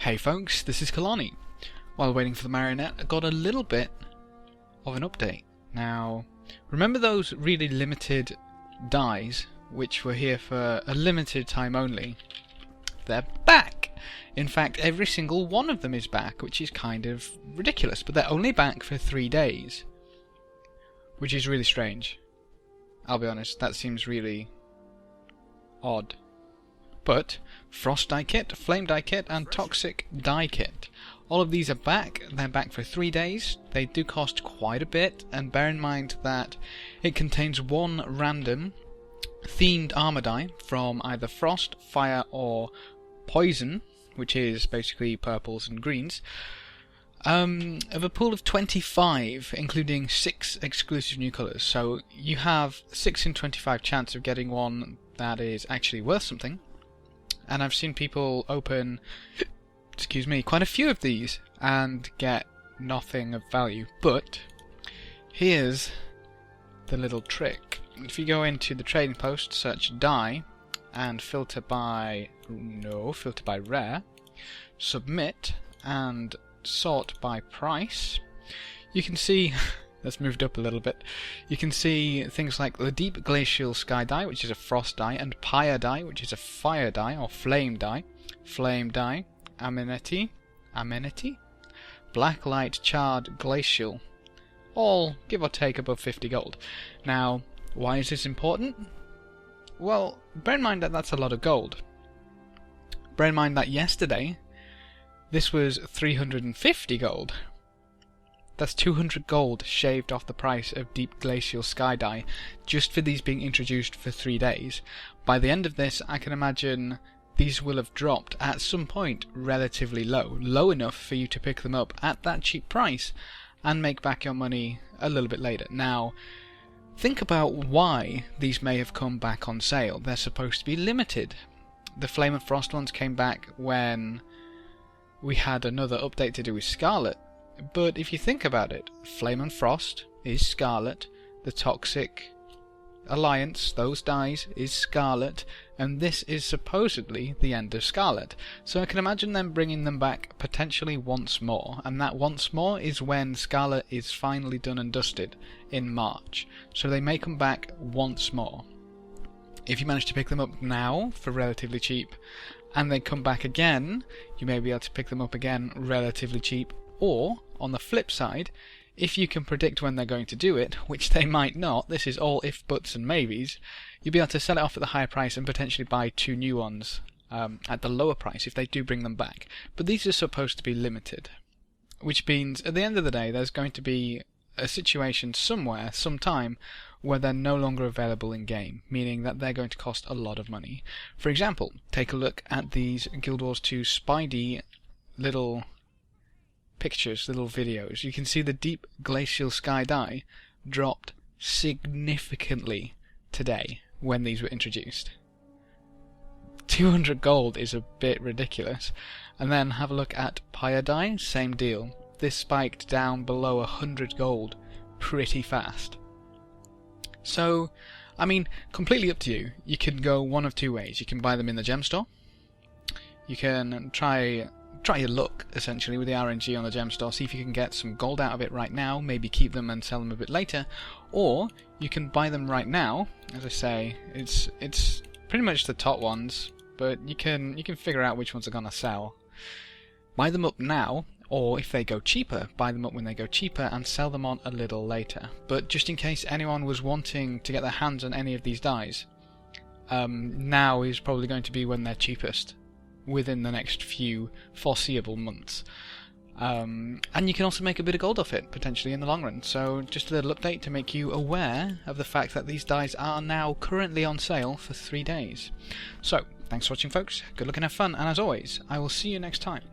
Hey folks, this is Kalani. While waiting for the marionette, I got a little bit of an update. Now, remember those really limited dies, which were here for a limited time only? They're back! In fact, every single one of them is back, which is kind of ridiculous, but they're only back for 3 days. Which is really strange. I'll be honest, that seems really odd. But Frost Die Kit, Flame Die Kit, and Toxic Die Kit. All of these are back. They're back for 3 days. They do cost quite a bit, and bear in mind that it contains one random themed armor die from either Frost, Fire, or Poison, which is basically purples and greens, of a pool of 25, including 6 exclusive new colours. So you have 6 in 25 chance of getting one that is actually worth something. And I've seen people open, excuse me, quite a few of these and get nothing of value. But here's the little trick. If you go into the trading post, search die, and filter by rare, submit, and sort by price, you can see that's moved up a little bit. You can see things like the Deep Glacial Sky Die, which is a Frost die, and Pyre die, which is a Fire die or Flame die, Amenity, Blacklight Charred Glacial, all give or take above 50 gold. Now, why is this important? Well, bear in mind that that's a lot of gold. Bear in mind that yesterday this was 350 gold. That's 200 gold shaved off the price of Deep Glacial Sky Die just for these being introduced for 3 days. By the end of this, I can imagine these will have dropped at some point relatively low enough for you to pick them up at that cheap price and make back your money a little bit later. Now, think about why these may have come back on sale. They're supposed to be limited. The Flame and Frost ones came back when we had another update to do with Scarlet. But if you think about it, Flame and Frost is Scarlet, the Toxic Alliance, those dies, is Scarlet, and this is supposedly the end of Scarlet. So I can imagine them bringing them back potentially once more, and that once more is when Scarlet is finally done and dusted in March. So they may come back once more. If you manage to pick them up now for relatively cheap, and they come back again, you may be able to pick them up again relatively cheap. Or, on the flip side, if you can predict when they're going to do it, which they might not, this is all if, buts and maybes, you'll be able to sell it off at the higher price and potentially buy 2 new ones at the lower price if they do bring them back. But these are supposed to be limited, which means at the end of the day there's going to be a situation somewhere, sometime, where they're no longer available in game, meaning that they're going to cost a lot of money. For example, take a look at these Guild Wars 2 Spidey little pictures, little videos. You can see the Deep Glacial Sky Die dropped significantly today when these were introduced. 200 gold is a bit ridiculous. And then have a look at Pyre Die, same deal. This spiked down below 100 gold pretty fast. So, I mean, completely up to you. You can go one of 2 ways. You can buy them in the gem store. You can try your luck, essentially, with the RNG on the gem store, see if you can get some gold out of it right now, maybe keep them and sell them a bit later, or you can buy them right now. As I say, it's pretty much the top ones, but you can figure out which ones are going to sell. Buy them up now, or if they go cheaper, buy them up when they go cheaper and sell them on a little later. But just in case anyone was wanting to get their hands on any of these dies, now is probably going to be when they're cheapest, within the next few foreseeable months. And you can also make a bit of gold off it, potentially, in the long run. So just a little update to make you aware of the fact that these dies are now currently on sale for 3 days. So, thanks for watching folks, good luck and have fun, and as always, I will see you next time.